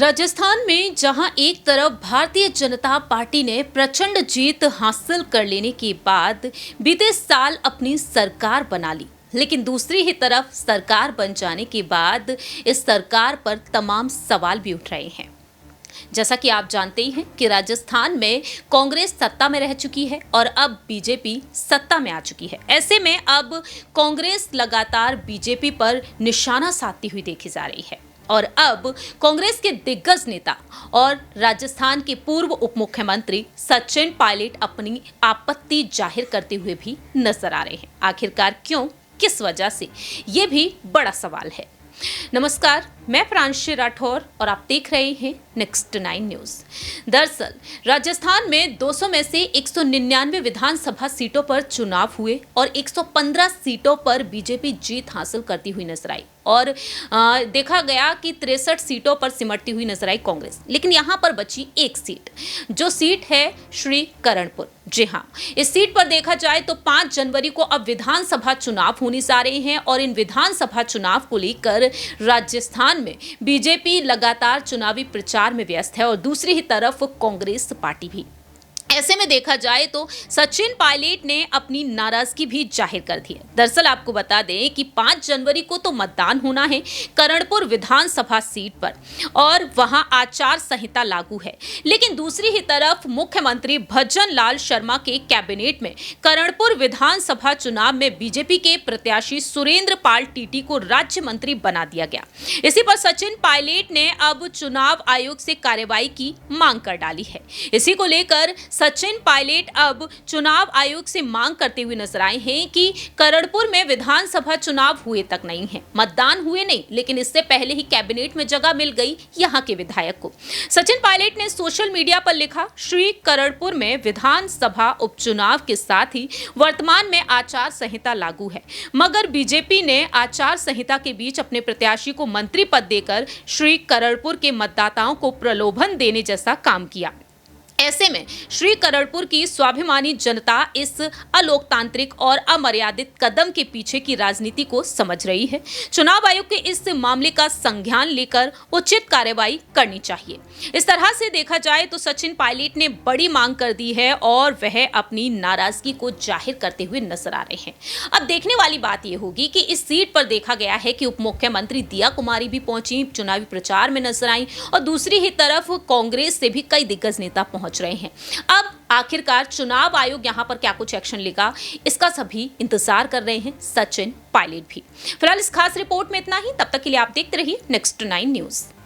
राजस्थान में जहां एक तरफ भारतीय जनता पार्टी ने प्रचंड जीत हासिल कर लेने के बाद बीते साल अपनी सरकार बना ली, लेकिन दूसरी ही तरफ सरकार बन जाने के बाद इस सरकार पर तमाम सवाल भी उठ रहे हैं। जैसा कि आप जानते ही हैं कि राजस्थान में कांग्रेस सत्ता में रह चुकी है और अब बीजेपी सत्ता में आ चुकी है। ऐसे में अब कांग्रेस लगातार बीजेपी पर निशाना साधती हुई देखी जा रही है और अब कांग्रेस के दिग्गज नेता और राजस्थान के पूर्व उप मुख्यमंत्री सचिन पायलट अपनी आपत्ति जाहिर करते हुए भी नजर आ रहे हैं। आखिरकार क्यों, किस वजह से, ये भी बड़ा सवाल है। नमस्कार, मैं प्रांशी राठौर और आप देख रहे हैं नेक्स्ट 9 न्यूज। दरअसल राजस्थान में 200 में से 199 विधानसभा सीटों पर चुनाव हुए और 115 सीटों पर बीजेपी जीत हासिल करती हुई नजर आई और देखा गया कि 63 सीटों पर सिमटती हुई नजर आई कांग्रेस। लेकिन यहां पर बची एक सीट, जो सीट है श्री करणपुर। जी हां, इस सीट पर देखा जाए तो 5 जनवरी को अब विधानसभा चुनाव होने जा रहे हैं और इन विधानसभा चुनाव को लेकर राजस्थान में बीजेपी लगातार चुनावी प्रचार में व्यस्त है और दूसरी ही तरफ कांग्रेस पार्टी भी। ऐसे में देखा जाए तो सचिन पायलट ने अपनी नाराजगी भी जाहिर कर दी है। दरअसल आपको बता दें कि 5 जनवरी को तो मतदान होना है करणपुर विधानसभा सीट पर और वहां आचार संहिता लागू है, लेकिन दूसरी ही तरफ मुख्यमंत्री भज्जन लाल शर्मा के कैबिनेट में करणपुर विधानसभा चुनाव में बीजेपी के प्रत्याशी सुरेंद्र पाल टीटी को राज्य मंत्री बना दिया गया। इसी पर सचिन पायलट ने अब चुनाव आयोग से कार्रवाई की मांग कर डाली है। इसी को लेकर सचिन पायलट अब चुनाव आयोग से मांग करते हुए नजर आए हैं कि करणपुर में विधानसभा चुनाव हुए तक नहीं है, मतदान हुए नहीं, लेकिन इससे पहले ही कैबिनेट में जगह मिल गई यहां के विधायक को। सचिन पायलट ने सोशल मीडिया पर लिखा, श्री करणपुर में विधानसभा उपचुनाव के साथ ही वर्तमान में आचार संहिता लागू है, मगर बीजेपी ने आचार संहिता के बीच अपने प्रत्याशी को मंत्री पद देकर श्री करणपुर के मतदाताओं को प्रलोभन देने जैसा काम किया। ऐसे में श्री करणपुर की स्वाभिमानी जनता इस अलोकतांत्रिक और अमर्यादित कदम के पीछे की राजनीति को समझ रही है। चुनाव आयोग के इस मामले का संज्ञान लेकर उचित कार्रवाई करनी चाहिए। इस तरह से देखा जाए तो सचिन पायलट ने बड़ी मांग कर दी है और वह अपनी नाराजगी को जाहिर करते हुए नजर आ रहे हैं। अब देखने वाली बात यह होगी कि इस सीट पर देखा गया है कि उप मुख्यमंत्री दिया कुमारी भी पहुंची, चुनावी प्रचार में नजर आई और दूसरी ही तरफ कांग्रेस से भी कई दिग्गज नेता पहुंच रहे हैं। अब आखिरकार चुनाव आयोग यहां पर क्या कुछ एक्शन लेगा, इसका सभी इंतजार कर रहे हैं, सचिन पायलट भी। फिलहाल इस खास रिपोर्ट में इतना ही। तब तक के लिए आप देखते रहिए नेक्स्ट 9 न्यूज।